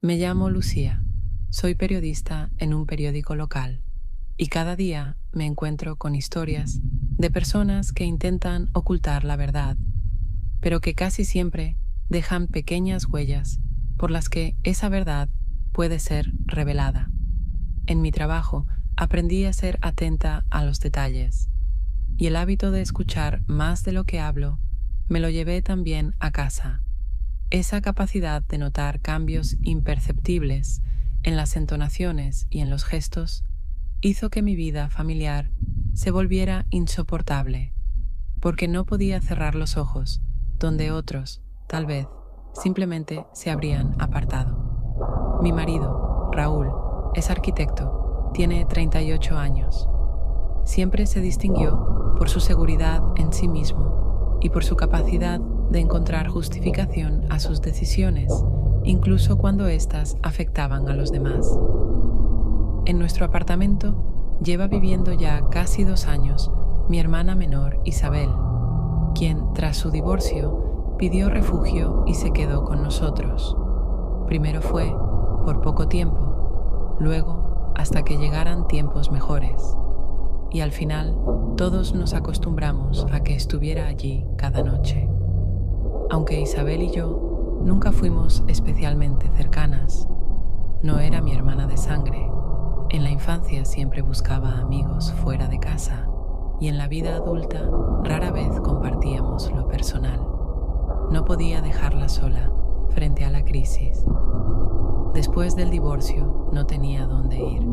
Me llamo Lucía, soy periodista en un periódico local y cada día me encuentro con historias de personas que intentan ocultar la verdad, pero que casi siempre dejan pequeñas huellas por las que esa verdad puede ser revelada. En mi trabajo aprendí a ser atenta a los detalles y el hábito de escuchar más de lo que hablo me lo llevé también a casa. Esa capacidad de notar cambios imperceptibles en las entonaciones y en los gestos hizo que mi vida familiar se volviera insoportable, porque no podía cerrar los ojos donde otros, tal vez, simplemente se habrían apartado. Mi marido, Raúl, es arquitecto, tiene 38 años. Siempre se distinguió por su seguridad en sí mismo y por su capacidad de encontrar justificación a sus decisiones, incluso cuando éstas afectaban a los demás. En nuestro apartamento lleva viviendo ya casi 2 años mi hermana menor Isabel, quien, tras su divorcio, pidió refugio y se quedó con nosotros. Primero fue por poco tiempo, luego hasta que llegaran tiempos mejores, y al final todos nos acostumbramos a que estuviera allí cada noche. Aunque Isabel y yo nunca fuimos especialmente cercanas, no era mi hermana de sangre. En la infancia siempre buscaba amigos fuera de casa y en la vida adulta rara vez compartíamos lo personal. No podía dejarla sola frente a la crisis. Después del divorcio no tenía dónde ir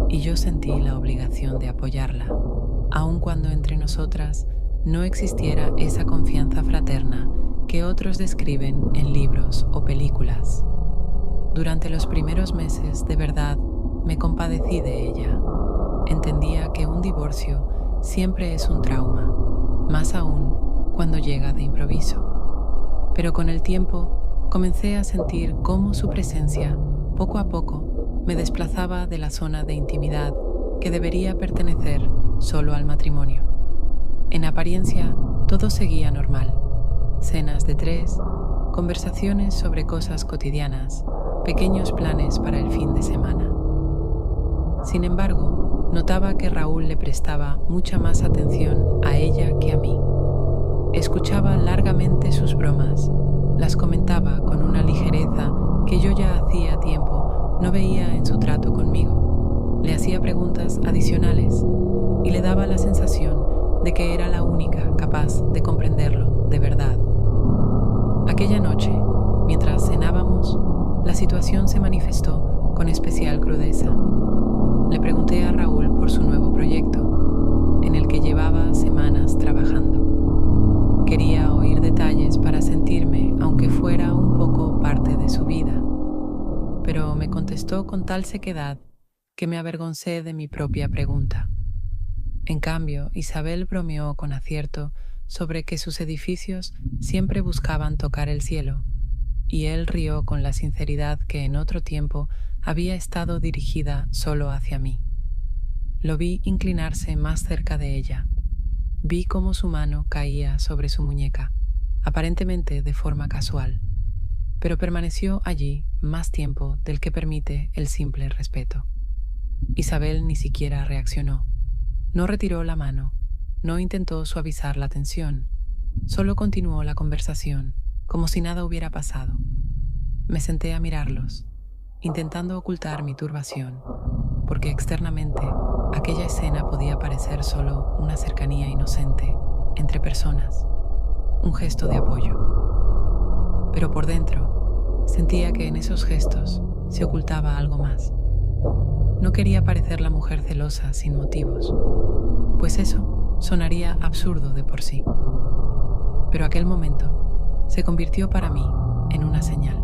y yo sentí la obligación de apoyarla, aun cuando entre nosotras no existiera esa confianza fraterna que otros describen en libros o películas. Durante los primeros meses, de verdad, me compadecí de ella. Entendía que un divorcio siempre es un trauma, más aún cuando llega de improviso. Pero con el tiempo comencé a sentir cómo su presencia, poco a poco, me desplazaba de la zona de intimidad que debería pertenecer solo al matrimonio. En apariencia, todo seguía normal. Cenas de 3, conversaciones sobre cosas cotidianas, pequeños planes para el fin de semana. Sin embargo, notaba que Raúl le prestaba mucha más atención a ella que a mí. Escuchaba largamente sus bromas, las comentaba con una ligereza que yo ya hacía tiempo no veía en su trato conmigo. Le hacía preguntas adicionales y le daba la sensación de que era la única capaz de comprenderlo de verdad. Aquella noche, mientras cenábamos, la situación se manifestó con especial crudeza. Le pregunté a Raúl por su nuevo proyecto, en el que llevaba semanas trabajando. Quería oír detalles para sentirme, aunque fuera un poco parte de su vida, pero me contestó con tal sequedad que me avergoncé de mi propia pregunta. En cambio, Isabel bromeó con acierto sobre que sus edificios siempre buscaban tocar el cielo, y él rió con la sinceridad que en otro tiempo había estado dirigida solo hacia mí. Lo vi inclinarse más cerca de ella. Vi cómo su mano caía sobre su muñeca, aparentemente de forma casual, pero permaneció allí más tiempo del que permite el simple respeto. Isabel ni siquiera reaccionó. No retiró la mano, no intentó suavizar la tensión, solo continuó la conversación, como si nada hubiera pasado. Me senté a mirarlos, intentando ocultar mi turbación, porque externamente aquella escena podía parecer solo una cercanía inocente entre personas, un gesto de apoyo. Pero por dentro sentía que en esos gestos se ocultaba algo más. No quería parecer la mujer celosa sin motivos, pues eso sonaría absurdo de por sí. Pero aquel momento se convirtió para mí en una señal.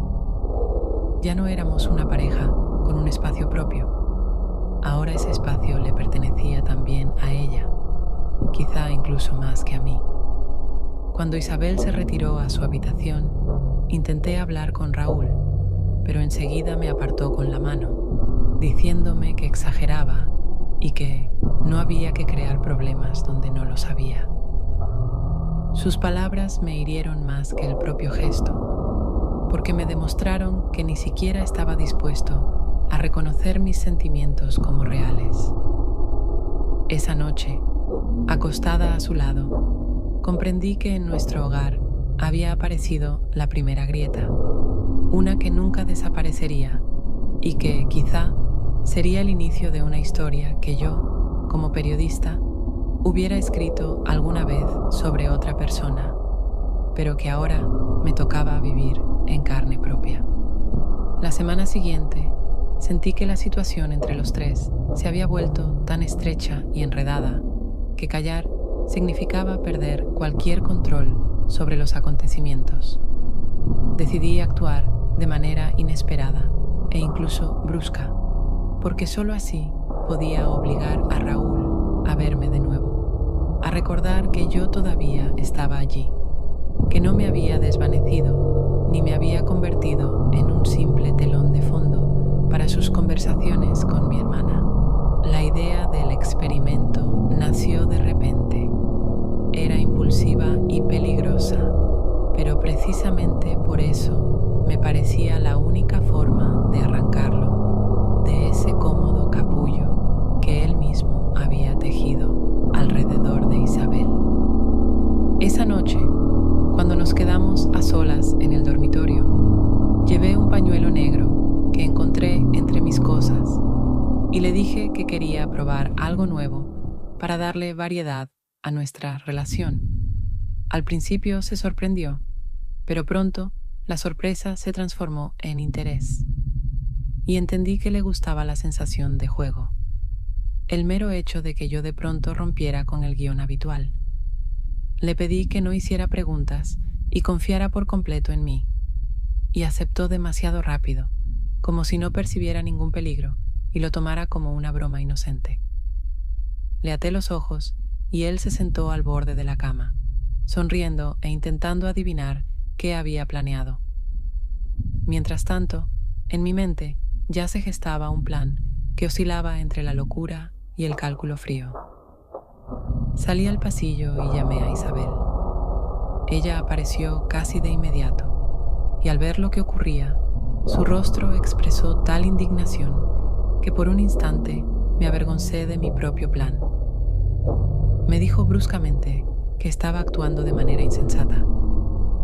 Ya no éramos una pareja con un espacio propio. Ahora ese espacio le pertenecía también a ella, quizá incluso más que a mí. Cuando Isabel se retiró a su habitación, intenté hablar con Raúl, pero enseguida me apartó con la mano, diciéndome que exageraba y que no había que crear problemas donde no los había. Sus palabras me hirieron más que el propio gesto. porque me demostraron que ni siquiera estaba dispuesto a reconocer mis sentimientos como reales. Esa noche, acostada a su lado, comprendí que en nuestro hogar había aparecido la primera grieta, una que nunca desaparecería y que, quizá, sería el inicio de una historia que yo, como periodista, hubiera escrito alguna vez sobre otra persona, pero que ahora me tocaba vivir en carne propia. La semana siguiente, sentí que la situación entre los tres se había vuelto tan estrecha y enredada que callar significaba perder cualquier control sobre los acontecimientos. Decidí actuar de manera inesperada e incluso brusca, porque sólo así podía obligar a Raúl a verme de nuevo, a recordar que yo todavía estaba allí, que no me había desvanecido ni me había convertido en un simple telón de fondo para sus conversaciones con mi hermana. La idea del experimento nació de repente. Era impulsiva y peligrosa, pero precisamente por eso me parecía la única forma de arrancarlo de ese cómodo capullo que él mismo había tejido alrededor de Isabel. Esa noche, cuando nos quedamos a solas en el dormitorio, llevé un pañuelo negro que encontré entre mis cosas y le dije que quería probar algo nuevo para darle variedad a nuestra relación. Al principio se sorprendió, pero pronto la sorpresa se transformó en interés y entendí que le gustaba la sensación de juego, el mero hecho de que yo de pronto rompiera con el guión habitual. Le pedí que no hiciera preguntas y confiara por completo en mí, y aceptó demasiado rápido, como si no percibiera ningún peligro y lo tomara como una broma inocente. Le até los ojos y él se sentó al borde de la cama, sonriendo e intentando adivinar qué había planeado. Mientras tanto, en mi mente ya se gestaba un plan que oscilaba entre la locura y el cálculo frío. Salí al pasillo y llamé a Isabel. Ella apareció casi de inmediato, y al ver lo que ocurría, su rostro expresó tal indignación que por un instante me avergoncé de mi propio plan. Me dijo bruscamente que estaba actuando de manera insensata,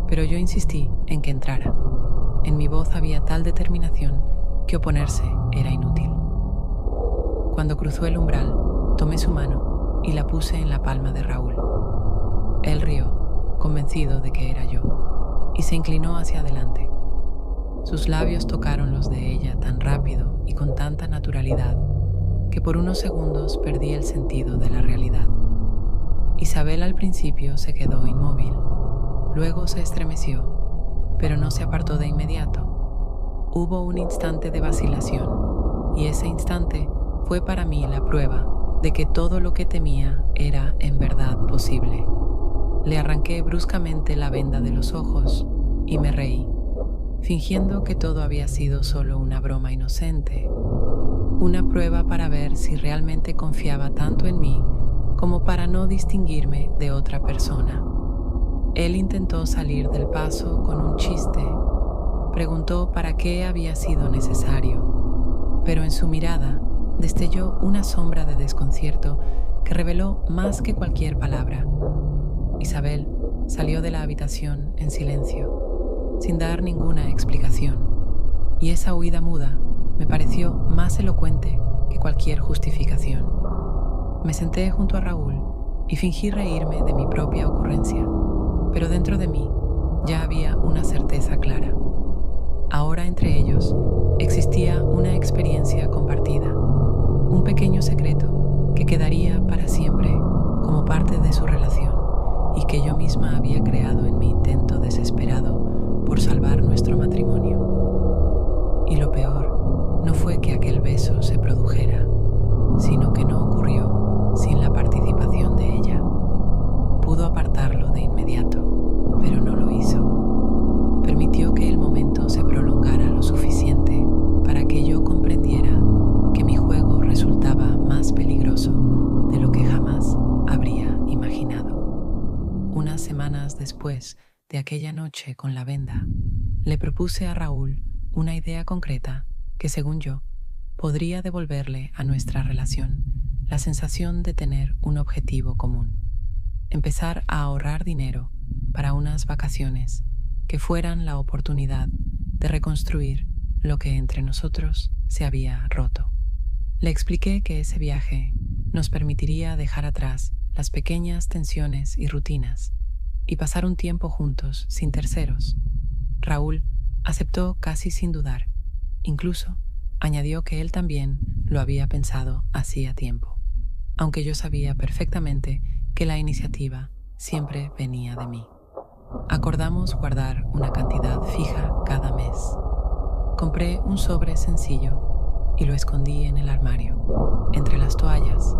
pero yo insistí en que entrara. En mi voz había tal determinación que oponerse era inútil. Cuando cruzó el umbral, tomé su mano y la puse en la palma de Raúl. Él rió, convencido de que era yo, y se inclinó hacia adelante. Sus labios tocaron los de ella tan rápido y con tanta naturalidad que por unos segundos perdí el sentido de la realidad. Isabel al principio se quedó inmóvil, luego se estremeció, pero no se apartó de inmediato. Hubo un instante de vacilación, y ese instante fue para mí la prueba de que todo lo que temía era en verdad posible. Le arranqué bruscamente la venda de los ojos y me reí, fingiendo que todo había sido solo una broma inocente, una prueba para ver si realmente confiaba tanto en mí como para no distinguirme de otra persona. Él intentó salir del paso con un chiste. Preguntó para qué había sido necesario, pero en su mirada destelló una sombra de desconcierto que reveló más que cualquier palabra. Isabel salió de la habitación en silencio, sin dar ninguna explicación, y esa huida muda me pareció más elocuente que cualquier justificación. Me senté junto a Raúl y fingí reírme de mi propia ocurrencia, pero dentro de mí ya había una certeza clara. Ahora entre ellos existía una experiencia compartida, un pequeño secreto que quedaría para siempre como parte de su relación y que yo misma había creado en mi intento desesperado por salvar nuestro matrimonio. Y lo peor no fue que aquel beso se produjera, sino que no ocurrió sin la participación de ella. Pudo apartarlo de inmediato, pero no lo hizo. Permitió que el momento se prolongara lo suficiente para que yo comprendiera que mi juego resultaba más peligroso de lo que jamás habría imaginado. Unas semanas después de aquella noche con la venda, le propuse a Raúl una idea concreta que, según yo, podría devolverle a nuestra relación la sensación de tener un objetivo común. Empezar a ahorrar dinero para unas vacaciones que fueran la oportunidad de reconstruir lo que entre nosotros se había roto. Le expliqué que ese viaje nos permitiría dejar atrás las pequeñas tensiones y rutinas y pasar un tiempo juntos sin terceros. Raúl aceptó casi sin dudar. Incluso añadió que él también lo había pensado hacía tiempo, aunque yo sabía perfectamente que la iniciativa siempre venía de mí. Acordamos guardar una cantidad fija cada mes. Compré un sobre sencillo y lo escondí en el armario, entre las toallas,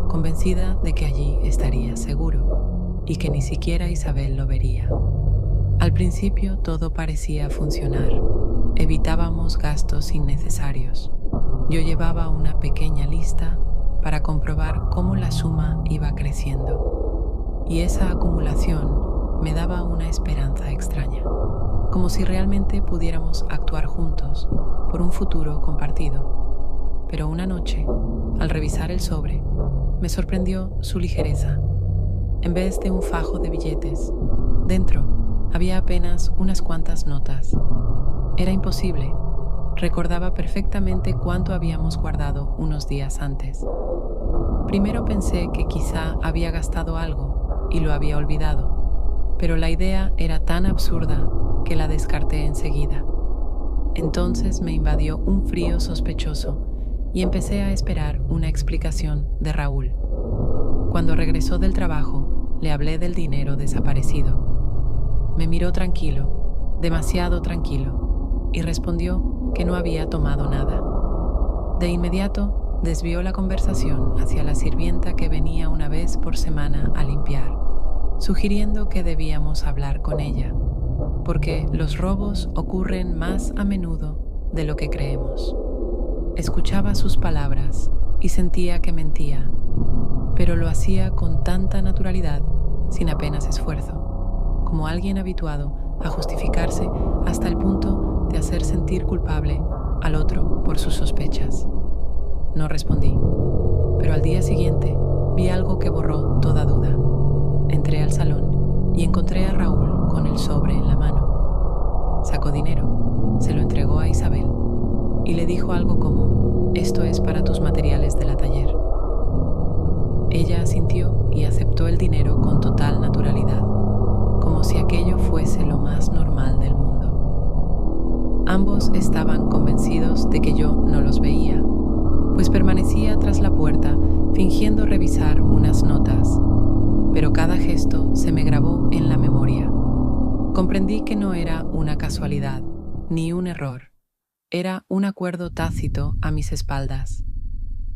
convencida de que allí estaría seguro y que ni siquiera Isabel lo vería. Al principio todo parecía funcionar. Evitábamos gastos innecesarios. Yo llevaba una pequeña lista para comprobar cómo la suma iba creciendo. Y esa acumulación me daba una esperanza extraña, como si realmente pudiéramos actuar juntos por un futuro compartido. Pero una noche, al revisar el sobre, me sorprendió su ligereza. En vez de un fajo de billetes, dentro había apenas unas cuantas notas. Era imposible. Recordaba perfectamente cuánto habíamos guardado unos días antes. Primero pensé que quizá había gastado algo y lo había olvidado, pero la idea era tan absurda que la descarté enseguida. Entonces me invadió un frío sospechoso y empecé a esperar una explicación de Raúl. Cuando regresó del trabajo, le hablé del dinero desaparecido. Me miró tranquilo, demasiado tranquilo, y respondió que no había tomado nada. De inmediato desvió la conversación hacia la sirvienta que venía una vez por semana a limpiar, sugiriendo que debíamos hablar con ella, porque los robos ocurren más a menudo de lo que creemos. Escuchaba sus palabras y sentía que mentía, pero lo hacía con tanta naturalidad, sin apenas esfuerzo, como alguien habituado a justificarse hasta el punto de hacer sentir culpable al otro por sus sospechas. No respondí, pero al día siguiente vi algo que borró toda duda. Entré al salón y encontré a Raúl con el sobre en la mano. Sacó dinero, se lo entregó a Isabel y le dijo algo como: «Esto es para tus materiales de la taller». Ella asintió y aceptó el dinero con total naturalidad, como si aquello fuese lo más normal del mundo. Ambos estaban convencidos de que yo no los veía, pues permanecía tras la puerta fingiendo revisar unas notas, pero cada gesto se me grabó en la memoria. Comprendí que no era una casualidad, ni un error. Era un acuerdo tácito a mis espaldas.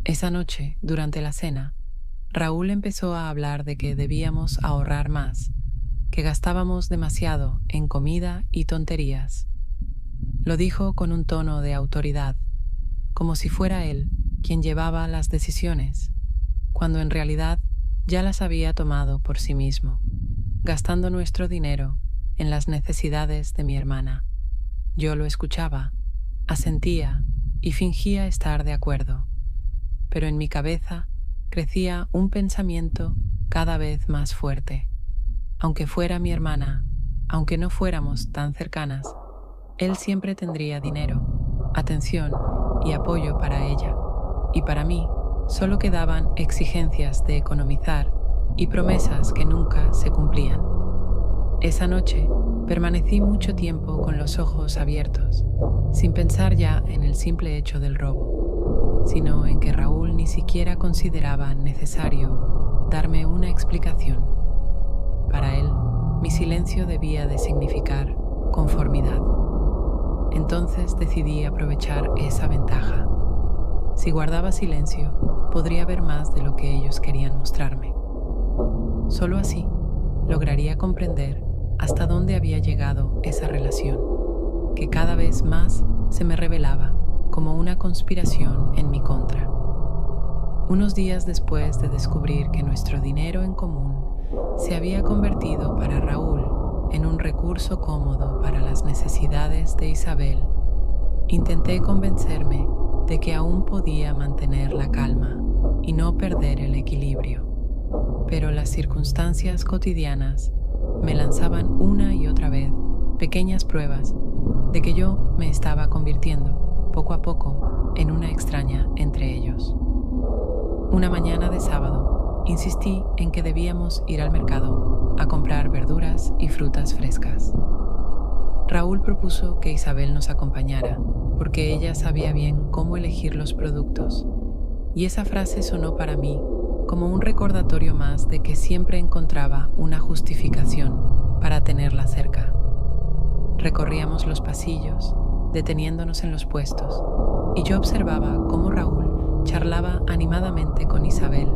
Esa noche, durante la cena, Raúl empezó a hablar de que debíamos ahorrar más, que gastábamos demasiado en comida y tonterías. Lo dijo con un tono de autoridad, como si fuera él quien llevaba las decisiones, cuando en realidad ya las había tomado por sí mismo, gastando nuestro dinero en las necesidades de mi hermana. Yo lo escuchaba, asentía y fingía estar de acuerdo, pero en mi cabeza crecía un pensamiento cada vez más fuerte. Aunque fuera mi hermana, aunque no fuéramos tan cercanas, él siempre tendría dinero, atención y apoyo para ella, y para mí solo quedaban exigencias de economizar y promesas que nunca se cumplían. Esa noche permanecí mucho tiempo con los ojos abiertos, sin pensar ya en el simple hecho del robo, sino en que Raúl ni siquiera consideraba necesario darme una explicación. Para él, mi silencio debía de significar conformidad. Entonces decidí aprovechar esa ventaja. Si guardaba silencio, podría ver más de lo que ellos querían mostrarme. Solo así lograría comprender hasta dónde había llegado esa relación, que cada vez más se me revelaba como una conspiración en mi contra. Unos días después de descubrir que nuestro dinero en común se había convertido para Raúl en un recurso cómodo para las necesidades de Isabel, intenté convencerme de que aún podía mantener la calma y no perder el equilibrio. Pero las circunstancias cotidianas me lanzaban una y otra vez pequeñas pruebas de que yo me estaba convirtiendo, poco a poco, en una extraña entre ellos. Una mañana de sábado, insistí en que debíamos ir al mercado a comprar verduras y frutas frescas. Raúl propuso que Isabel nos acompañara, porque ella sabía bien cómo elegir los productos, y esa frase sonó para mí como un recordatorio más de que siempre encontraba una justificación para tenerla cerca. Recorríamos los pasillos, deteniéndonos en los puestos, y yo observaba cómo Raúl charlaba animadamente con Isabel,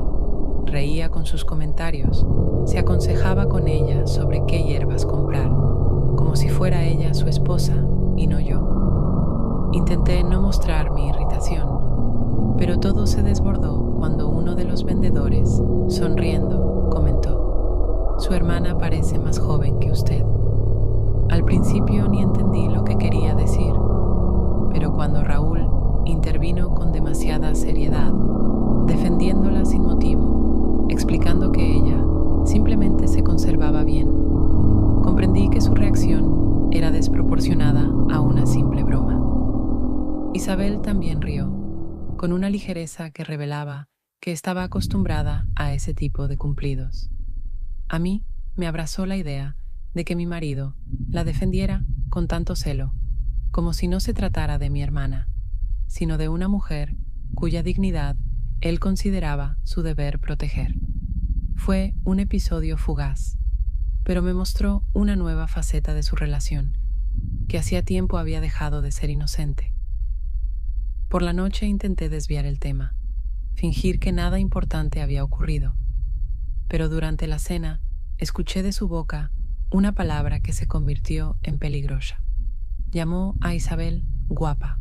reía con sus comentarios, se aconsejaba con ella sobre qué hierbas comprar, como si fuera ella su esposa y no yo. Intenté no mostrar mi irritación, pero todo se desbordó cuando uno de los vendedores, sonriendo, comentó: «Su hermana parece más joven que usted». Al principio ni entendí lo que quería decir, pero cuando Raúl intervino con demasiada seriedad, defendiéndola sin motivo, explicando que ella simplemente se conservaba bien, comprendí que su reacción era desproporcionada a una simple broma. Isabel también rió, con una ligereza que revelaba que estaba acostumbrada a ese tipo de cumplidos. A mí me abrazó la idea de que mi marido la defendiera con tanto celo, como si no se tratara de mi hermana, sino de una mujer cuya dignidad él consideraba su deber proteger. Fue un episodio fugaz, pero me mostró una nueva faceta de su relación, que hacía tiempo había dejado de ser inocente. Por la noche intenté desviar el tema, fingir que nada importante había ocurrido, pero durante la cena escuché de su boca una palabra que se convirtió en peligrosa. Llamó a Isabel guapa.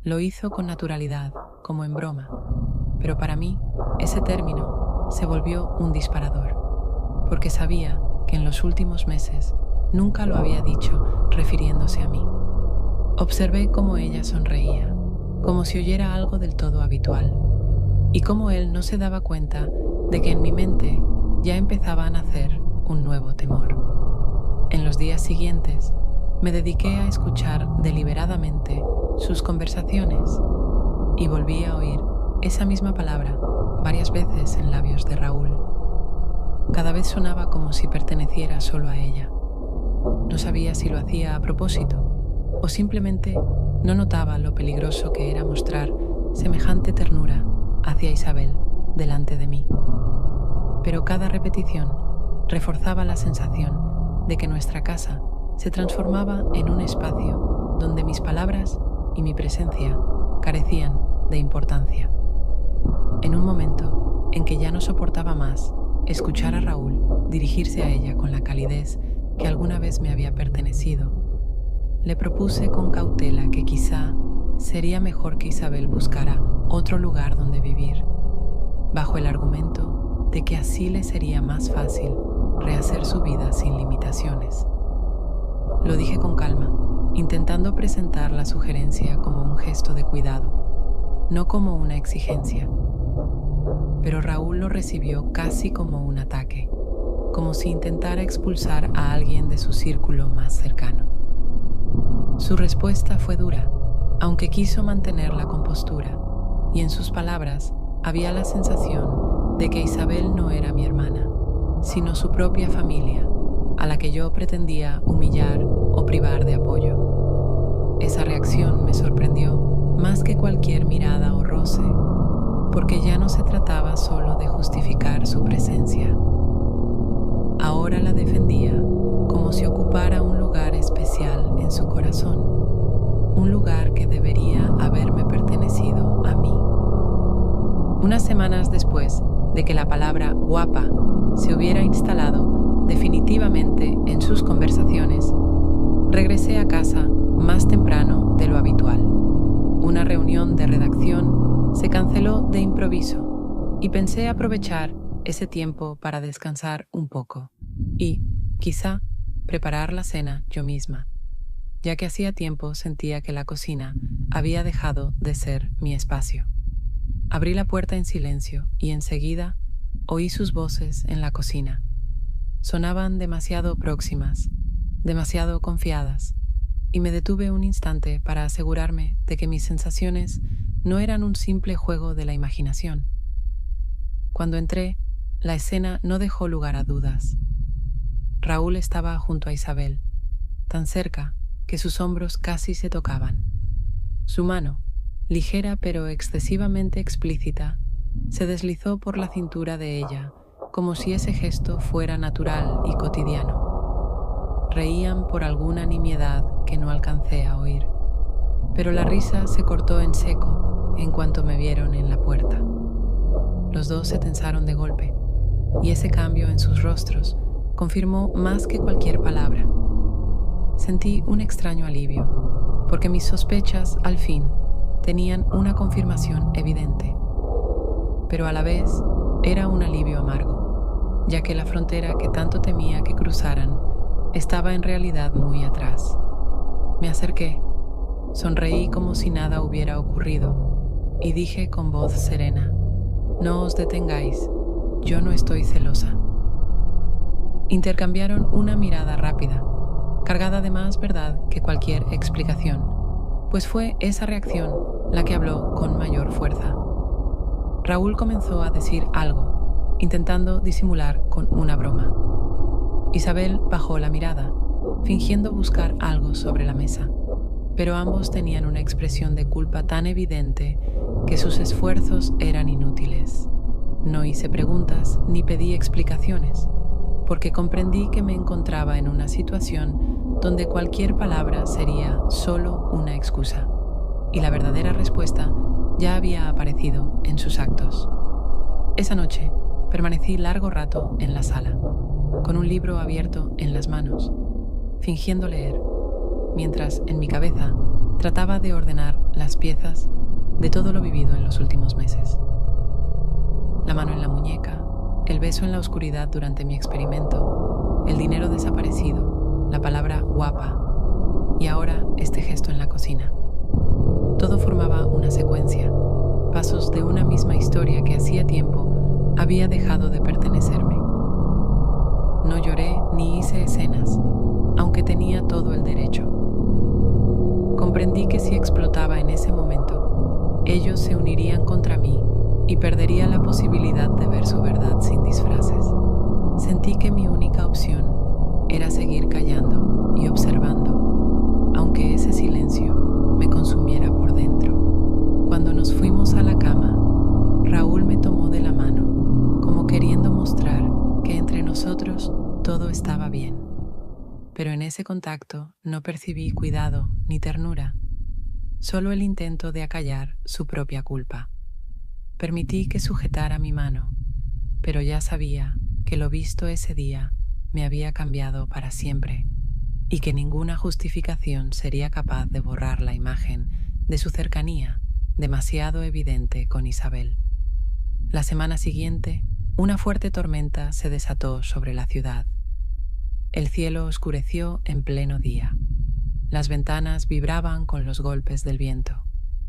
Lo hizo con naturalidad, como en broma, pero para mí ese término se volvió un disparador, porque sabía que en los últimos meses nunca lo había dicho refiriéndose a mí. Observé cómo ella sonreía, como si oyera algo del todo habitual, y cómo él no se daba cuenta de que en mi mente ya empezaba a nacer un nuevo temor. En los días siguientes, me dediqué a escuchar deliberadamente sus conversaciones y volví a oír esa misma palabra varias veces en labios de Raúl. Cada vez sonaba como si perteneciera solo a ella. No sabía si lo hacía a propósito o simplemente no notaba lo peligroso que era mostrar semejante ternura hacia Isabel delante de mí. Pero cada repetición reforzaba la sensación de que nuestra casa se transformaba en un espacio donde mis palabras y mi presencia carecían de importancia. En un momento en que ya no soportaba más escuchar a Raúl dirigirse a ella con la calidez que alguna vez me había pertenecido, le propuse con cautela que quizá sería mejor que Isabel buscara otro lugar donde vivir, bajo el argumento de que así le sería más fácil rehacer su vida sin limitaciones. Lo dije con calma, intentando presentar la sugerencia como un gesto de cuidado, no como una exigencia. Pero Raúl lo recibió casi como un ataque, como si intentara expulsar a alguien de su círculo más cercano. Su respuesta fue dura, aunque quiso mantener la compostura, y en sus palabras había la sensación de que Isabel no era mi hermana, sino su propia familia, a la que yo pretendía humillar o privar de apoyo. Esa reacción me sorprendió más que cualquier mirada o roce, porque ya no se trataba solo de justificar su presencia. Ahora la defendía como si ocupara un lugar especial en su corazón, un lugar que debería haberme pertenecido a mí. Unas semanas después de que la palabra guapa se hubiera instalado definitivamente en sus conversaciones, regresé a casa más temprano de lo habitual. Una reunión de redacción se canceló de improviso y pensé aprovechar ese tiempo para descansar un poco y, quizá, preparar la cena yo misma, ya que hacía tiempo sentía que la cocina había dejado de ser mi espacio. Abrí la puerta en silencio y enseguida oí sus voces en la cocina. Sonaban demasiado próximas, demasiado confiadas, y me detuve un instante para asegurarme de que mis sensaciones no eran un simple juego de la imaginación. Cuando entré, la escena no dejó lugar a dudas. Raúl estaba junto a Isabel, tan cerca que sus hombros casi se tocaban. Su mano, ligera pero excesivamente explícita, se deslizó por la cintura de ella, como si ese gesto fuera natural y cotidiano. Reían por alguna nimiedad que no alcancé a oír, pero la risa se cortó en seco en cuanto me vieron en la puerta. Los dos se tensaron de golpe, y ese cambio en sus rostros confirmó más que cualquier palabra. Sentí un extraño alivio, porque mis sospechas, al fin, tenían una confirmación evidente. Pero a la vez era un alivio amargo, ya que la frontera que tanto temía que cruzaran estaba en realidad muy atrás. Me acerqué, sonreí como si nada hubiera ocurrido y dije con voz serena: «No os detengáis, yo no estoy celosa». Intercambiaron una mirada rápida, cargada de más verdad que cualquier explicación, pues fue esa reacción la que habló con mayor fuerza. Raúl comenzó a decir algo, intentando disimular con una broma. Isabel bajó la mirada, fingiendo buscar algo sobre la mesa, pero ambos tenían una expresión de culpa tan evidente que sus esfuerzos eran inútiles. No hice preguntas ni pedí explicaciones, porque comprendí que me encontraba en una situación donde cualquier palabra sería solo una excusa, y la verdadera respuesta ya había aparecido en sus actos. Esa noche permanecí largo rato en la sala, con un libro abierto en las manos, fingiendo leer, mientras en mi cabeza trataba de ordenar las piezas de todo lo vivido en los últimos meses. La mano en la muñeca, el beso en la oscuridad durante mi experimento, el dinero desaparecido, la palabra guapa y ahora este gesto en la cocina. Todo formaba una secuencia, pasos de una misma historia que hacía tiempo había dejado de pertenecerme. No lloré ni hice escenas, aunque tenía todo el derecho. Comprendí que si explotaba en ese momento, ellos se unirían contra mí y perdería la posibilidad de ver su verdad sin disfraces. Sentí que mi única opción era seguir callando y observando, aunque ese silencio me consumiera por dentro. Cuando nos fuimos a la cama, Raúl me tomó de la mano, como queriendo mostrar que entre nosotros todo estaba bien. Pero en ese contacto no percibí cuidado ni ternura, solo el intento de acallar su propia culpa. Permití que sujetara mi mano, pero ya sabía que lo visto ese día me había cambiado para siempre y que ninguna justificación sería capaz de borrar la imagen de su cercanía demasiado evidente con Isabel. La semana siguiente, una fuerte tormenta se desató sobre la ciudad. El cielo oscureció en pleno día. Las ventanas vibraban con los golpes del viento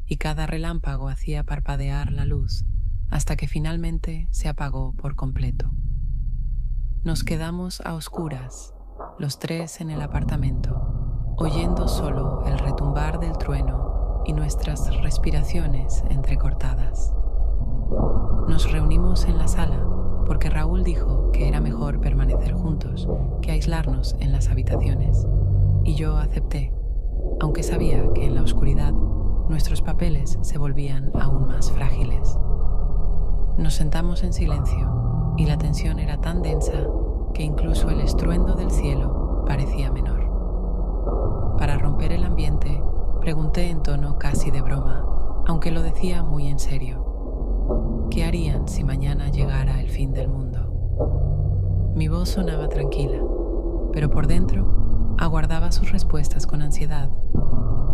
y cada relámpago hacía parpadear la luz hasta que finalmente se apagó por completo. Nos quedamos a oscuras, los tres en el apartamento, oyendo solo el retumbar del trueno y nuestras respiraciones entrecortadas. Nos reunimos en la sala porque Raúl dijo que era mejor permanecer juntos que aislarnos en las habitaciones, y yo acepté, aunque sabía que en la oscuridad nuestros papeles se volvían aún más frágiles. Nos sentamos en silencio y la tensión era tan densa que incluso el estruendo del cielo parecía menor. Para romper el ambiente, pregunté en tono casi de broma, aunque lo decía muy en serio: ¿qué harían si mañana llegara el fin del mundo? Mi voz sonaba tranquila, pero por dentro aguardaba sus respuestas con ansiedad,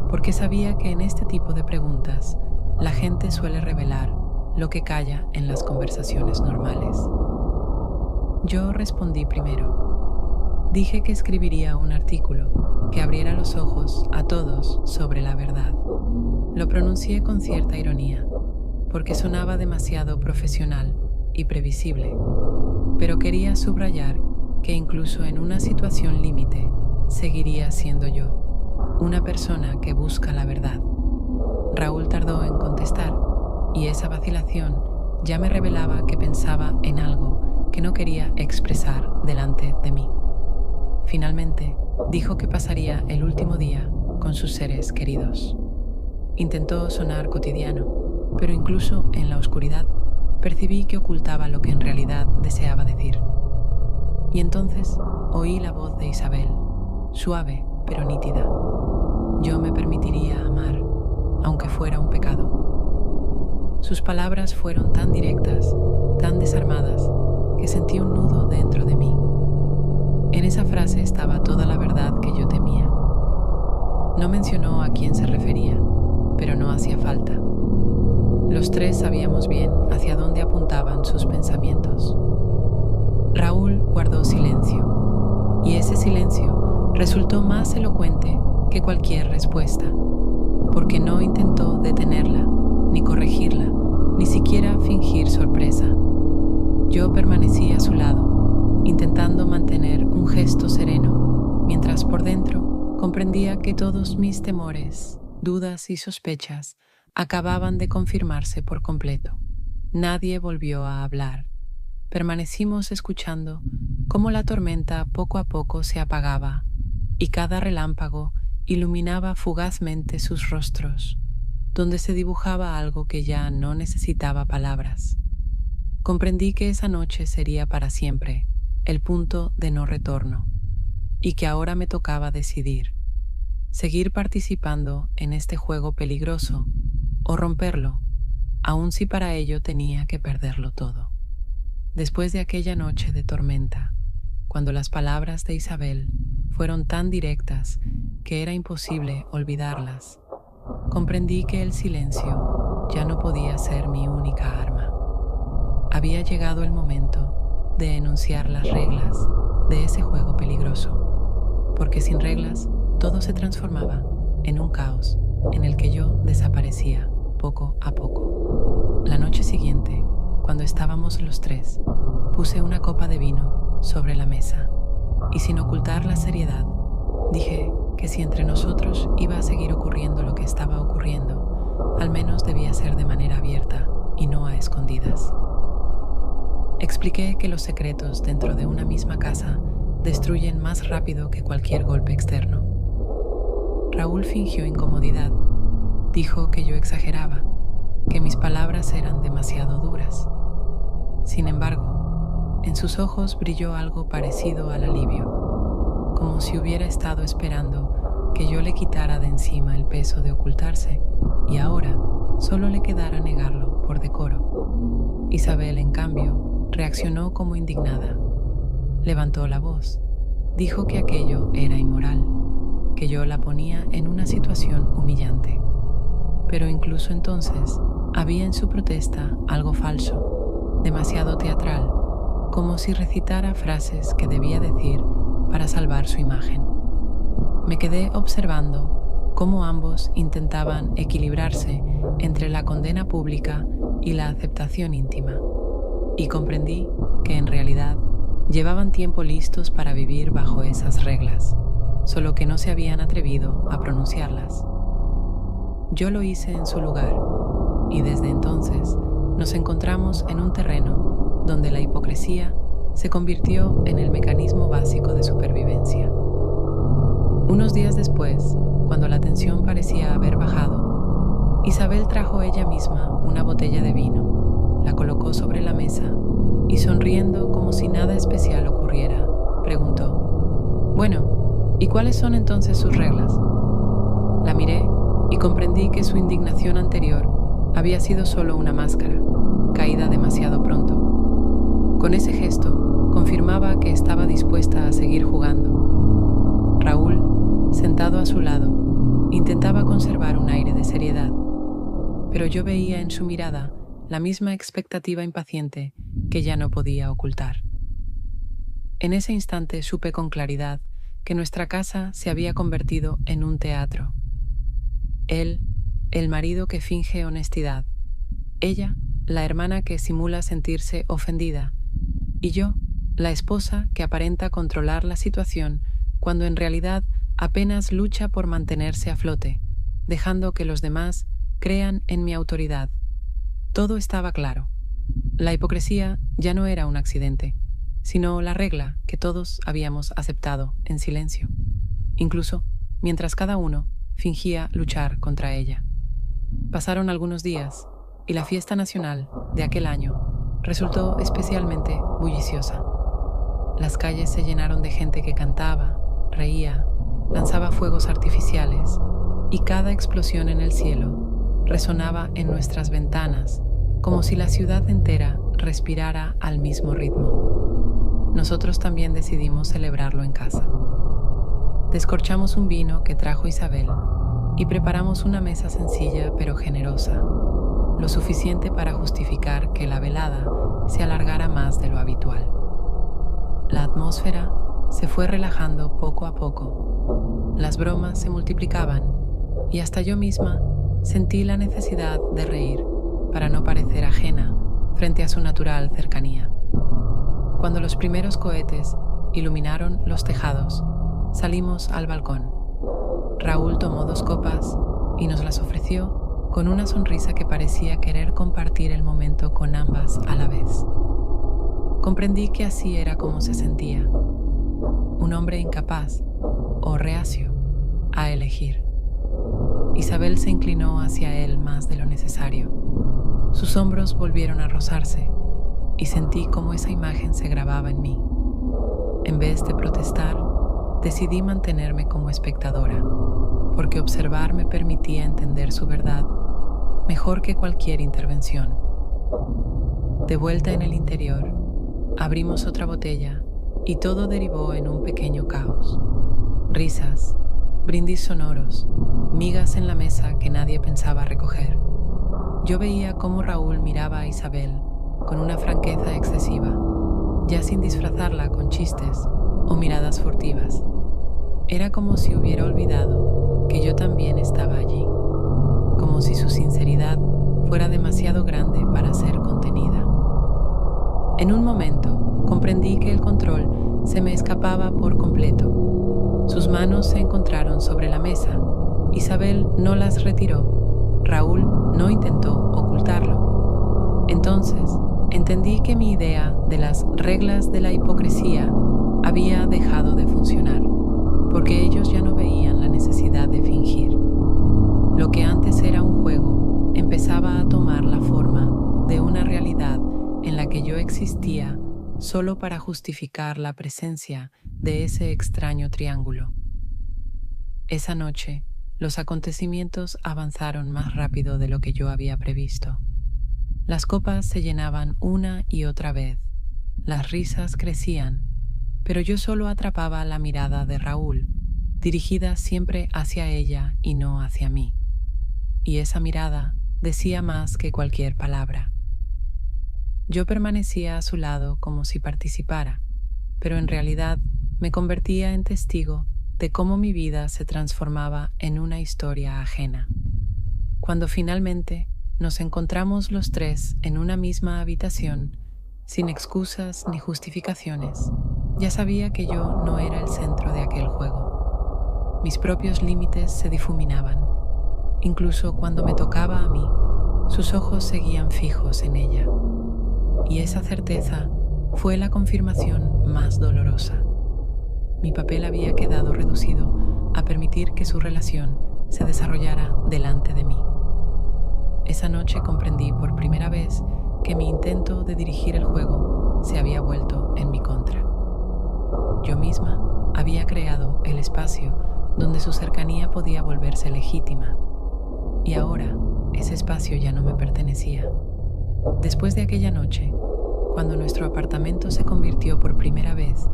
porque sabía que en este tipo de preguntas la gente suele revelar lo que calla en las conversaciones normales. Yo respondí primero: Dije que escribiría un artículo que abriera los ojos a todos sobre la verdad. Lo pronuncié con cierta ironía, porque sonaba demasiado profesional y previsible, pero quería subrayar que incluso en una situación límite seguiría siendo yo, una persona que busca la verdad. Raúl tardó en contestar, y esa vacilación ya me revelaba que pensaba en algo que no quería expresar delante de mí. Finalmente, dijo que pasaría el último día con sus seres queridos. Intentó sonar cotidiano, pero incluso en la oscuridad percibí que ocultaba lo que en realidad deseaba decir. Y entonces oí la voz de Isabel, suave pero nítida. Yo me permitiría amar, aunque fuera un pecado. Sus palabras fueron tan directas, tan desarmadas, que sentí un nudo dentro de mí. En esa frase estaba toda la verdad que yo temía. No mencionó a quién se refería, pero no hacía falta. Los tres sabíamos bien hacia dónde apuntaban sus pensamientos. Raúl guardó silencio, y ese silencio resultó más elocuente que cualquier respuesta, porque no intentó detenerla, ni corregirla, ni siquiera fingir sorpresa. Yo permanecí a su lado, intentando mantener un gesto sereno, mientras por dentro comprendía que todos mis temores, dudas y sospechas acababan de confirmarse por completo. Nadie volvió a hablar. Permanecimos escuchando cómo la tormenta poco a poco se apagaba y cada relámpago iluminaba fugazmente sus rostros, donde se dibujaba algo que ya no necesitaba palabras. Comprendí que esa noche sería para siempre el punto de no retorno, y que ahora me tocaba decidir, seguir participando en este juego peligroso o romperlo, aun si para ello tenía que perderlo todo. Después de aquella noche de tormenta, cuando las palabras de Isabel fueron tan directas que era imposible olvidarlas, comprendí que el silencio ya no podía ser mi única arma. Había llegado el momento de enunciar las reglas de ese juego peligroso, porque sin reglas todo se transformaba en un caos en el que yo desaparecía poco a poco. La noche siguiente, cuando estábamos los tres, puse una copa de vino sobre la mesa y sin ocultar la seriedad, dije que si entre nosotros iba a seguir ocurriendo lo que estaba ocurriendo, al menos debía ser de manera abierta y no a escondidas. Expliqué que los secretos dentro de una misma casa destruyen más rápido que cualquier golpe externo. Raúl fingió incomodidad. Dijo que yo exageraba, que mis palabras eran demasiado duras. Sin embargo, en sus ojos brilló algo parecido al alivio, como si hubiera estado esperando que yo le quitara de encima el peso de ocultarse y ahora solo le quedara negarlo por decoro. Isabel, en cambio, reaccionó como indignada. Levantó la voz. Dijo que aquello era inmoral, que yo la ponía en una situación humillante. Pero incluso entonces había en su protesta algo falso, demasiado teatral, como si recitara frases que debía decir para salvar su imagen. Me quedé observando cómo ambos intentaban equilibrarse entre la condena pública y la aceptación íntima, y comprendí que en realidad llevaban tiempo listos para vivir bajo esas reglas, solo que no se habían atrevido a pronunciarlas. Yo lo hice en su lugar, y desde entonces nos encontramos en un terreno donde la hipocresía se convirtió en el mecanismo básico de supervivencia. Unos días después, cuando la tensión parecía haber bajado, Isabel trajo ella misma una botella de vino, la colocó sobre la mesa y sonriendo como si nada especial ocurriera, preguntó: «Bueno, ¿y cuáles son entonces sus reglas?». La miré y comprendí que su indignación anterior había sido solo una máscara, caída demasiado pronto. Con ese gesto confirmaba que estaba dispuesta a seguir jugando. Raúl, sentado a su lado, intentaba conservar un aire de seriedad, pero yo veía en su mirada la misma expectativa impaciente que ya no podía ocultar. En ese instante supe con claridad que nuestra casa se había convertido en un teatro. Él, el marido que finge honestidad. Ella, la hermana que simula sentirse ofendida. Y yo, la esposa que aparenta controlar la situación cuando en realidad apenas lucha por mantenerse a flote, dejando que los demás crean en mi autoridad. Todo estaba claro. La hipocresía ya no era un accidente, sino la regla que todos habíamos aceptado en silencio, incluso mientras cada uno fingía luchar contra ella. Pasaron algunos días y la fiesta nacional de aquel año resultó especialmente bulliciosa. Las calles se llenaron de gente que cantaba, reía, lanzaba fuegos artificiales y cada explosión en el cielo resonaba en nuestras ventanas como si la ciudad entera respirara al mismo ritmo. Nosotros también decidimos celebrarlo en casa. Descorchamos un vino que trajo Isabel y preparamos una mesa sencilla pero generosa, lo suficiente para justificar que la velada se alargara más de lo habitual. La atmósfera se fue relajando poco a poco. Las bromas se multiplicaban y hasta yo misma sentí la necesidad de reír para no parecer ajena frente a su natural cercanía. Cuando los primeros cohetes iluminaron los tejados, salimos al balcón. Raúl tomó 2 copas y nos las ofreció con una sonrisa que parecía querer compartir el momento con ambas a la vez. Comprendí que así era como se sentía, un hombre incapaz o reacio a elegir. Isabel se inclinó hacia él más de lo necesario. Sus hombros volvieron a rozarse y sentí cómo esa imagen se grababa en mí. En vez de protestar, decidí mantenerme como espectadora, porque observar me permitía entender su verdad mejor que cualquier intervención. De vuelta en el interior, abrimos otra botella y todo derivó en un pequeño caos. Risas, brindis sonoros, migas en la mesa que nadie pensaba recoger. Yo veía cómo Raúl miraba a Isabel con una franqueza excesiva, ya sin disfrazarla con chistes o miradas furtivas. Era como si hubiera olvidado que yo también estaba allí, como si su sinceridad fuera demasiado grande para ser contenida. En un momento comprendí que el control se me escapaba por completo. Sus manos se encontraron sobre la mesa. Isabel no las retiró. Raúl no intentó ocultarlo. Entonces entendí que mi idea de las reglas de la hipocresía había dejado de funcionar, porque ellos ya no veían la necesidad de fingir. Lo que antes era un juego empezaba a tomar la forma de una realidad en la que yo existía solo para justificar la presencia de ese extraño triángulo. Esa noche, los acontecimientos avanzaron más rápido de lo que yo había previsto. Las copas se llenaban una y otra vez, las risas crecían, pero yo solo atrapaba la mirada de Raúl, dirigida siempre hacia ella y no hacia mí. Y esa mirada decía más que cualquier palabra. Yo permanecía a su lado como si participara, pero en realidad me convertía en testigo de cómo mi vida se transformaba en una historia ajena. Cuando finalmente nos encontramos los 3 en una misma habitación, sin excusas ni justificaciones, ya sabía que yo no era el centro de aquel juego. Mis propios límites se difuminaban. Incluso cuando me tocaba a mí, sus ojos seguían fijos en ella. Y esa certeza fue la confirmación más dolorosa. Mi papel había quedado reducido a permitir que su relación se desarrollara delante de mí. Esa noche comprendí por primera vez que mi intento de dirigir el juego se había vuelto en mi contra. Yo misma había creado el espacio donde su cercanía podía volverse legítima, y ahora ese espacio ya no me pertenecía. Después de aquella noche, cuando nuestro apartamento se convirtió por primera vez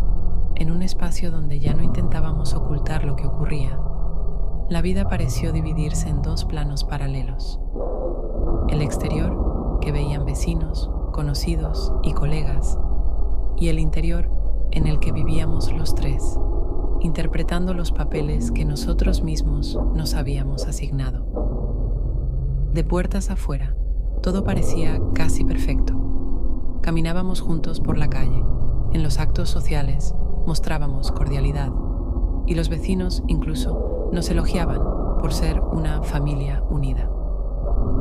en un espacio donde ya no intentábamos ocultar lo que ocurría, la vida pareció dividirse en 2 planos paralelos. El exterior, que veían vecinos, conocidos y colegas, y el interior, en el que vivíamos los tres, interpretando los papeles que nosotros mismos nos habíamos asignado. De puertas afuera, todo parecía casi perfecto. Caminábamos juntos por la calle, en los actos sociales mostrábamos cordialidad, y los vecinos incluso nos elogiaban por ser una familia unida.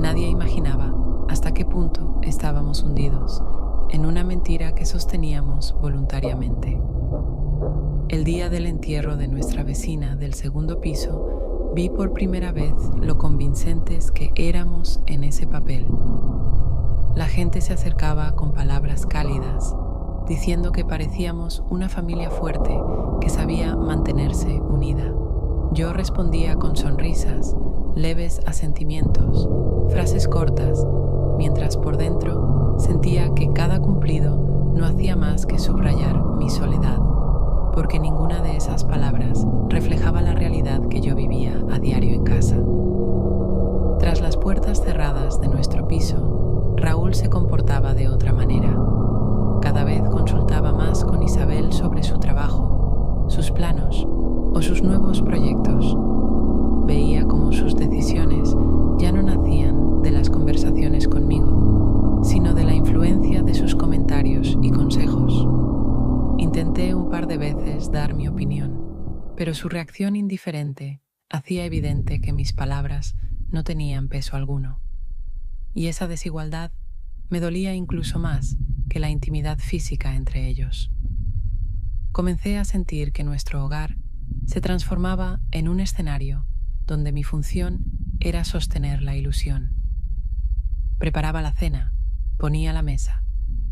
Nadie imaginaba hasta qué punto estábamos hundidos en una mentira que sosteníamos voluntariamente. El día del entierro de nuestra vecina del segundo piso, vi por primera vez lo convincentes que éramos en ese papel. La gente se acercaba con palabras cálidas, diciendo que parecíamos una familia fuerte que sabía mantenerse unida. Yo respondía con sonrisas, leves asentimientos, frases cortas, mientras por dentro sentía que cada cumplido no hacía más que subrayar mi soledad, porque ninguna de esas palabras reflejaba la realidad que yo vivía a diario en casa. Tras las puertas cerradas de nuestro piso, Raúl se comportaba de otra manera. Cada vez consultaba más con Isabel sobre su trabajo, sus planos o sus nuevos proyectos. Veía cómo sus decisiones ya no nacían de las conversaciones conmigo, sino de la influencia de sus comentarios y consejos. Intenté un par de veces dar mi opinión, pero su reacción indiferente hacía evidente que mis palabras no tenían peso alguno. Y esa desigualdad me dolía incluso más que la intimidad física entre ellos. Comencé a sentir que nuestro hogar se transformaba en un escenario donde mi función era sostener la ilusión. Preparaba la cena, ponía la mesa,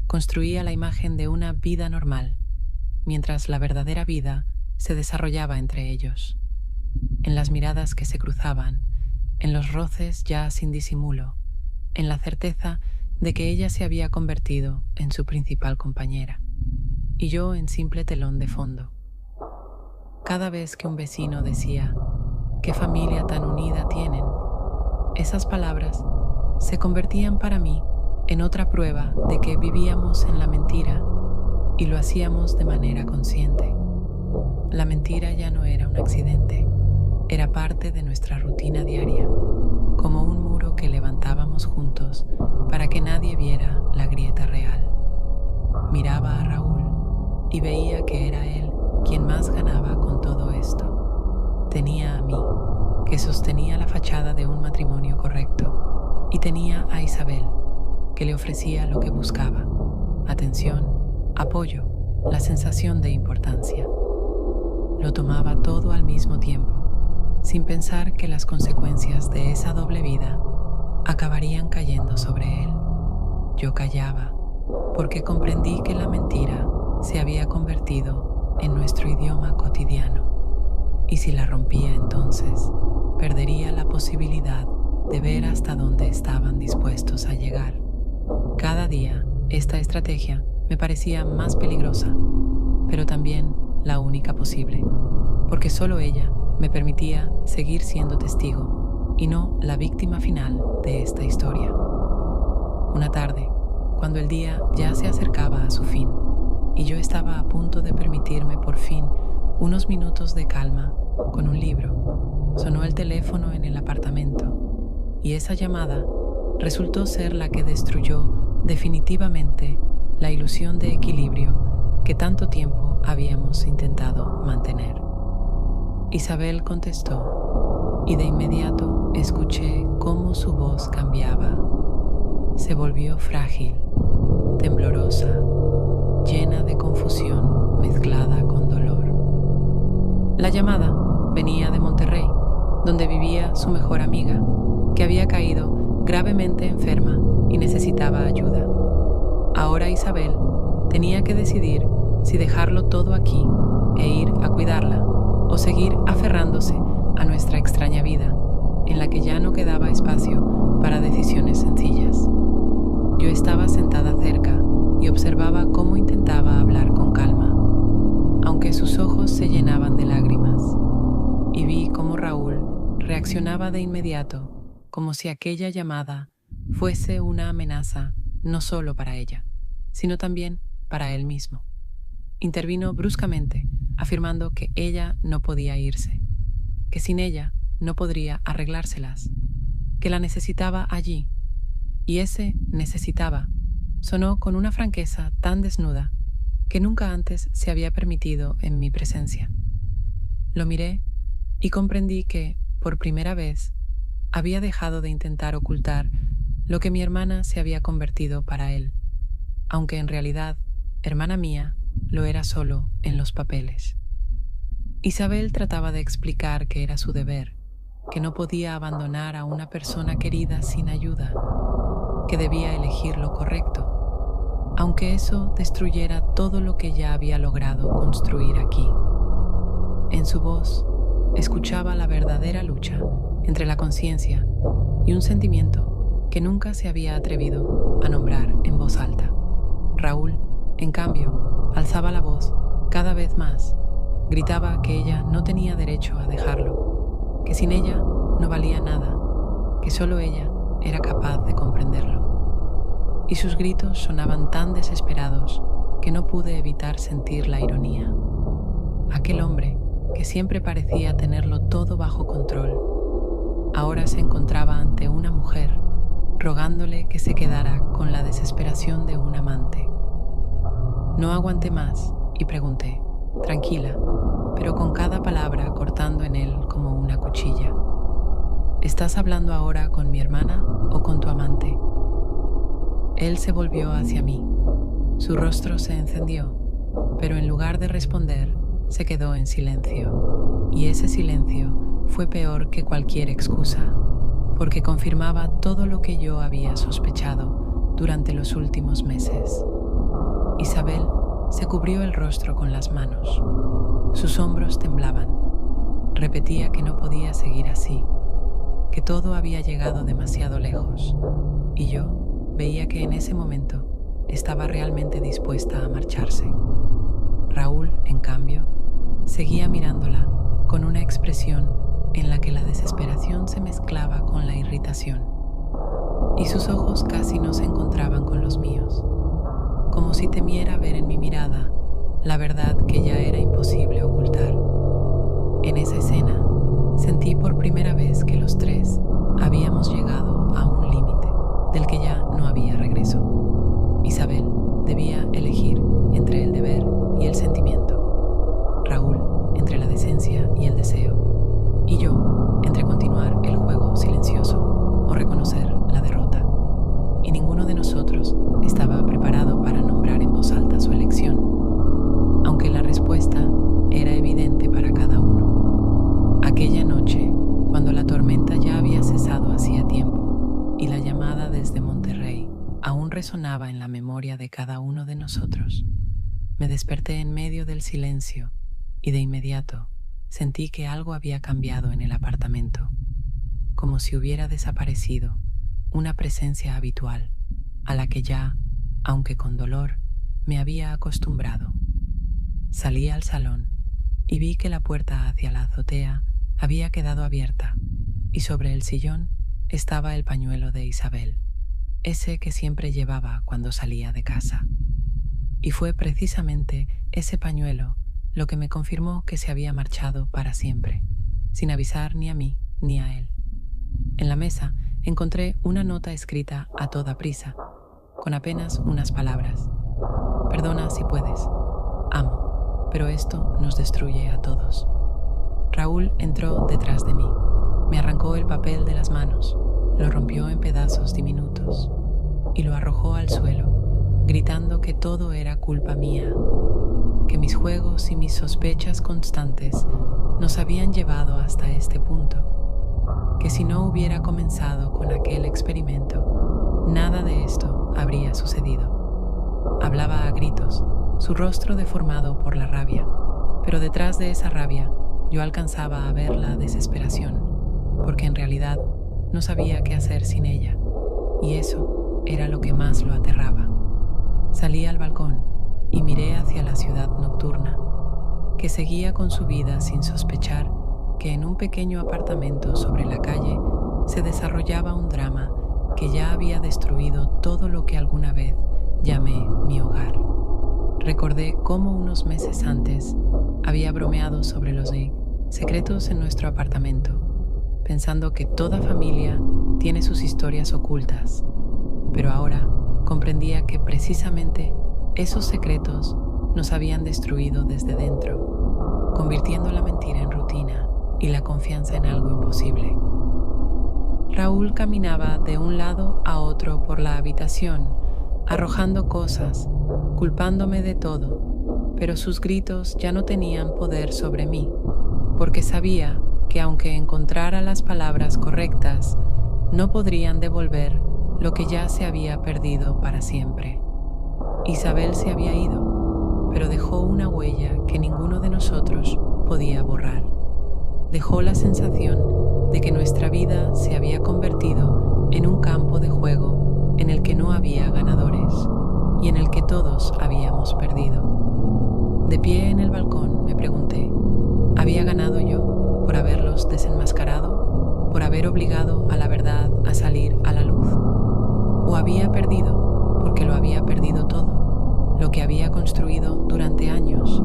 construía la imagen de una vida normal, mientras la verdadera vida se desarrollaba entre ellos, en las miradas que se cruzaban, en los roces ya sin disimulo, en la certeza de que ella se había convertido en su principal compañera, y yo en simple telón de fondo. Cada vez que un vecino decía, «¡Qué familia tan unida tienen!», esas palabras se convertían para mí en otra prueba de que vivíamos en la mentira y lo hacíamos de manera consciente. La mentira ya no era un accidente, era parte de nuestra rutina diaria, como un muro que levantábamos juntos para que nadie viera la grieta real. Miraba a Raúl y veía que era él quien más ganaba con todo esto. Tenía a mí, que sostenía la fachada de un matrimonio correcto, y tenía a Isabel, que le ofrecía lo que buscaba: atención, apoyo, la sensación de importancia. Lo tomaba todo al mismo tiempo, sin pensar que las consecuencias de esa doble vida acabarían cayendo sobre él. Yo callaba, porque comprendí que la mentira se había convertido en nuestro idioma cotidiano, y si la rompía entonces, perdería la posibilidad de ver hasta dónde estaban dispuestos a llegar. Cada día, esta estrategia me parecía más peligrosa, pero también la única posible, porque solo ella me permitía seguir siendo testigo y no la víctima final de esta historia. Una tarde, cuando el día ya se acercaba a su fin y yo estaba a punto de permitirme por fin unos minutos de calma con un libro, sonó el teléfono en el apartamento y esa llamada resultó ser la que destruyó definitivamente la ilusión de equilibrio que tanto tiempo habíamos intentado mantener. Isabel contestó y de inmediato escuché cómo su voz cambiaba. Se volvió frágil, temblorosa, llena de confusión mezclada con dolor. La llamada venía de Monterrey, donde vivía su mejor amiga, que había caído gravemente enferma y necesitaba ayuda. Ahora Isabel tenía que decidir si dejarlo todo aquí e ir a cuidarla o seguir aferrándose a nuestra extraña vida, en la que ya no quedaba espacio para decisiones sencillas. Yo estaba sentada cerca y observaba cómo intentaba hablar con calma, aunque sus ojos se llenaban de lágrimas, y vi cómo Raúl reaccionaba de inmediato, como si aquella llamada fuese una amenaza no solo para ella, sino también para él mismo. intervino bruscamente, afirmando que ella no podía irse, que sin ella no podría arreglárselas, que la necesitaba allí, y ese necesitaba sonó con una franqueza tan desnuda que nunca antes se había permitido en mi presencia. Lo miré y comprendí que, por primera vez, había dejado de intentar ocultar lo que mi hermana se había convertido para él, aunque en realidad, hermana mía, lo era solo en los papeles. Isabel trataba de explicar que era su deber, que no podía abandonar a una persona querida sin ayuda, que debía elegir lo correcto, aunque eso destruyera todo lo que ya había logrado construir aquí. En su voz, escuchaba la verdadera lucha entre la conciencia y un sentimiento que nunca se había atrevido a nombrar en voz alta. Raúl, en cambio, alzaba la voz cada vez más, gritaba que ella no tenía derecho a dejarlo, que sin ella no valía nada, que solo ella era capaz de comprenderlo. Y sus gritos sonaban tan desesperados que no pude evitar sentir la ironía. Aquel hombre, que siempre parecía tenerlo todo bajo control, ahora se encontraba ante una mujer, rogándole que se quedara con la desesperación de un amante. No aguanté más y pregunté, tranquila, pero con cada palabra cortando en él como una cuchilla: ¿estás hablando ahora con mi hermana o con tu amante? Él se volvió hacia mí. Su rostro se encendió, pero en lugar de responder, se quedó en silencio. Y ese silencio fue peor que cualquier excusa, porque confirmaba todo lo que yo había sospechado durante los últimos meses. Isabel se cubrió el rostro con las manos. Sus hombros temblaban. Repetía que no podía seguir así, que todo había llegado demasiado lejos, y yo veía que en ese momento estaba realmente dispuesta a marcharse. Raúl, en cambio, seguía mirándola con una expresión en la que la desesperación se mezclaba con la irritación, y sus ojos casi no se encontraban con los míos, como si temiera ver en mi mirada la verdad que ya era imposible ocultar. En esa escena, sentí por primera vez que los tres habíamos llegado a un límite del que ya no había regreso. Isabel debía elegir entre el deber y el sentimiento, Raúl entre la decencia y el deseo, y yo entre continuar el juego silencioso o reconocer la derrota. Y ninguno de nosotros estaba preparado para nombrar en voz alta su elección, aunque la respuesta era evidente para cada uno. Aquella noche, cuando la tormenta ya había cesado hacía tiempo y la llamada desde Monterrey aún resonaba en la memoria de cada uno de nosotros, me desperté en medio del silencio y de inmediato sentí que algo había cambiado en el apartamento, como si hubiera desaparecido una presencia habitual a la que ya, aunque con dolor, me había acostumbrado. Salí al salón y vi que la puerta hacia la azotea había quedado abierta y sobre el sillón estaba el pañuelo de Isabel, ese que siempre llevaba cuando salía de casa. Y fue precisamente ese pañuelo lo que me confirmó que se había marchado para siempre, sin avisar ni a mí ni a él. En la mesa encontré una nota escrita a toda prisa, con apenas unas palabras. Perdona si puedes. Amo, pero esto nos destruye a todos. Raúl entró detrás de mí. Me arrancó el papel de las manos, lo rompió en pedazos diminutos y lo arrojó al suelo, gritando que todo era culpa mía, que mis juegos y mis sospechas constantes nos habían llevado hasta este punto, que si no hubiera comenzado con aquel experimento, nada de esto habría sucedido. Hablaba a gritos, su rostro deformado por la rabia, pero detrás de esa rabia yo alcanzaba a ver la desesperación, porque en realidad no sabía qué hacer sin ella, y eso era lo que más lo aterraba. Salí al balcón y miré hacia la ciudad nocturna, que seguía con su vida sin sospechar que en un pequeño apartamento sobre la calle se desarrollaba un drama que ya había destruido todo lo que alguna vez llamé mi hogar. Recordé cómo unos meses antes había bromeado sobre los secretos en nuestro apartamento, pensando que toda familia tiene sus historias ocultas, pero ahora comprendía que precisamente esos secretos nos habían destruido desde dentro, convirtiendo la mentira en rutina y la confianza en algo imposible. Raúl caminaba de un lado a otro por la habitación, arrojando cosas, culpándome de todo, pero sus gritos ya no tenían poder sobre mí, porque sabía que aunque encontrara las palabras correctas, no podrían devolver lo que ya se había perdido para siempre. Isabel se había ido, pero dejó una huella que ninguno de nosotros podía borrar. Dejó la sensación de que nuestra vida se había convertido en un campo de juego en el que no había ganadores y en el que todos habíamos perdido. De pie en el balcón me pregunté, ¿había ganado yo por haberlos desenmascarado, por haber obligado a la verdad a salir a la luz? ¿O había perdido porque lo había perdido todo, lo que había construido durante años?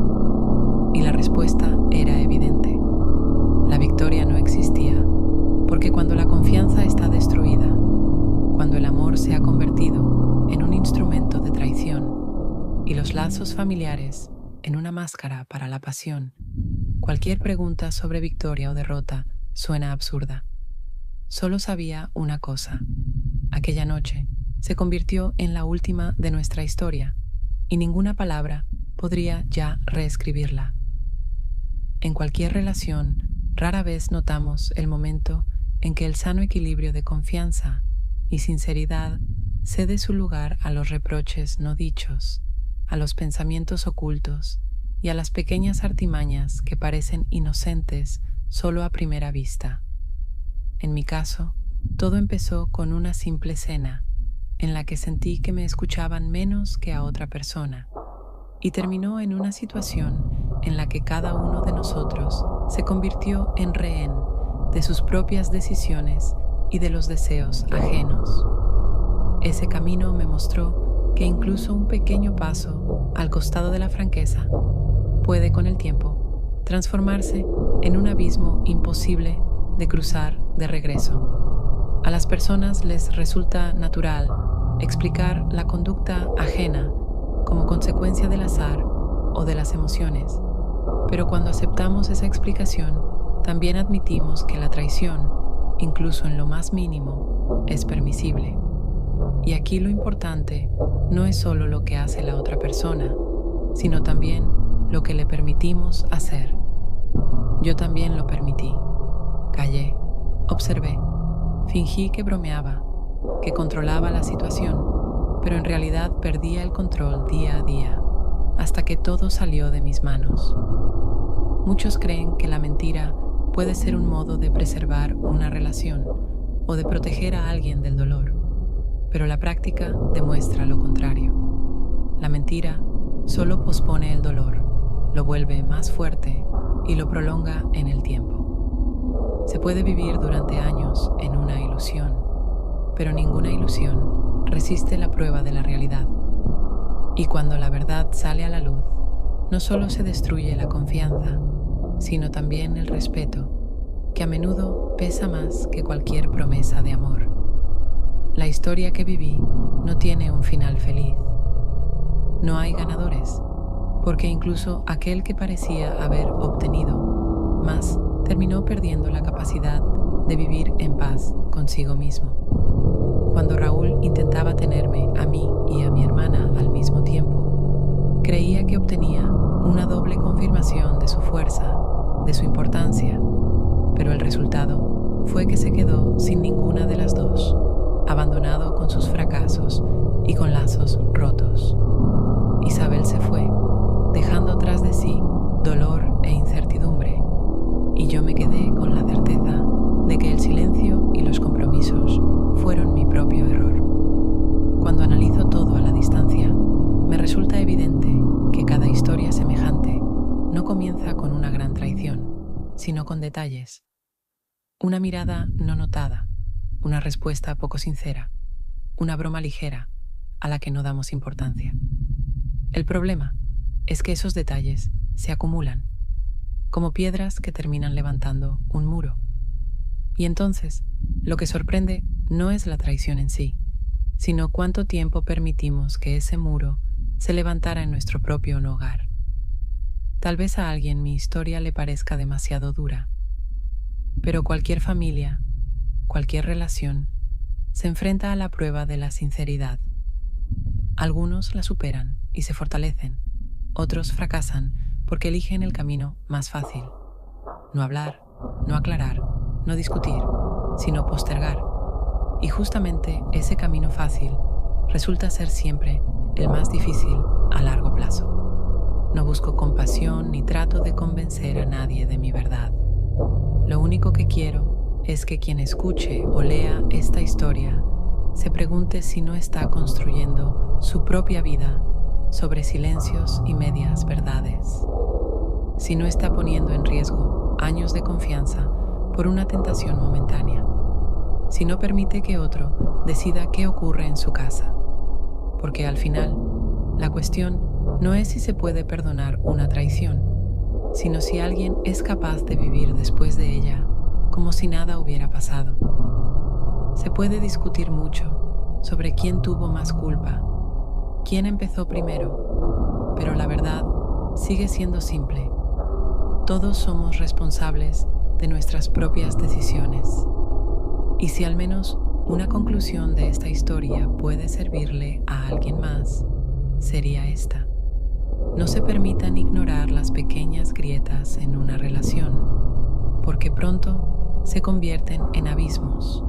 Y la respuesta era evidente. La victoria no existía, porque cuando la confianza está destruida, cuando el amor se ha convertido en un instrumento de traición y los lazos familiares en una máscara para la pasión, cualquier pregunta sobre victoria o derrota suena absurda. Solo sabía una cosa. Aquella noche se convirtió en la última de nuestra historia y ninguna palabra podría ya reescribirla. En cualquier relación, rara vez notamos el momento en que el sano equilibrio de confianza y sinceridad cede su lugar a los reproches no dichos, a los pensamientos ocultos y a las pequeñas artimañas que parecen inocentes solo a primera vista. En mi caso, todo empezó con una simple cena en la que sentí que me escuchaban menos que a otra persona y terminó en una situación en la que cada uno de nosotros se convirtió en rehén de sus propias decisiones y de los deseos ajenos. Ese camino me mostró que incluso un pequeño paso al costado de la franqueza puede con el tiempo transformarse en un abismo imposible de cruzar de regreso. A las personas les resulta natural explicar la conducta ajena como consecuencia del azar o de las emociones, pero cuando aceptamos esa explicación, también admitimos que la traición, incluso en lo más mínimo, es permisible. Y aquí lo importante no es solo lo que hace la otra persona, sino también lo que le permitimos hacer. Yo también lo permití. Callé, observé, fingí que bromeaba, que controlaba la situación, pero en realidad perdía el control día a día, hasta que todo salió de mis manos. Muchos creen que la mentira puede ser un modo de preservar una relación o de proteger a alguien del dolor, pero la práctica demuestra lo contrario. La mentira solo pospone el dolor, lo vuelve más fuerte y lo prolonga en el tiempo. Se puede vivir durante años en una ilusión, pero ninguna ilusión resiste la prueba de la realidad. Y cuando la verdad sale a la luz, no solo se destruye la confianza, sino también el respeto, que a menudo pesa más que cualquier promesa de amor. La historia que viví no tiene un final feliz. No hay ganadores, porque incluso aquel que parecía haber obtenido más terminó perdiendo la capacidad de vivir en paz consigo mismo. Cuando Raúl intentaba tenerme a mí y a mi hermana al mismo tiempo, creía que obtenía una doble confirmación de su fuerza, de su importancia, pero el resultado fue que se quedó sin ninguna de las dos, abandonado con sus fracasos y con lazos rotos. Isabel se fue, dejando tras de sí dolor e incertidumbre, y yo me quedé con la certeza de que el silencio y los compromisos fueron mi propio error. Cuando analizo todo a la distancia, me resulta evidente que cada historia semejante no comienza con una gran traición, sino con detalles. Una mirada no notada, una respuesta poco sincera, una broma ligera a la que no damos importancia. El problema es que esos detalles se acumulan, como piedras que terminan levantando un muro. Y entonces, lo que sorprende no es la traición en sí, sino cuánto tiempo permitimos que ese muro se levantara en nuestro propio hogar. Tal vez a alguien mi historia le parezca demasiado dura, pero cualquier familia, cualquier relación, se enfrenta a la prueba de la sinceridad. Algunos la superan y se fortalecen, otros fracasan porque eligen el camino más fácil. No hablar, no aclarar, no discutir, sino postergar. Y justamente ese camino fácil resulta ser siempre el más difícil a largo plazo. No busco compasión ni trato de convencer a nadie de mi verdad. Lo único que quiero es que quien escuche o lea esta historia se pregunte si no está construyendo su propia vida sobre silencios y medias verdades. Si no está poniendo en riesgo años de confianza por una tentación momentánea. Si no permite que otro decida qué ocurre en su casa. Porque al final, la cuestión no es si se puede perdonar una traición, sino si alguien es capaz de vivir después de ella como si nada hubiera pasado. Se puede discutir mucho sobre quién tuvo más culpa, quién empezó primero, pero la verdad sigue siendo simple. Todos somos responsables de nuestras propias decisiones. Y si al menos una conclusión de esta historia puede servirle a alguien más, sería esta. No se permitan ignorar las pequeñas grietas en una relación, porque pronto se convierten en abismos,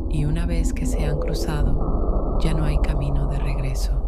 y una vez que se han cruzado, ya no hay camino de regreso.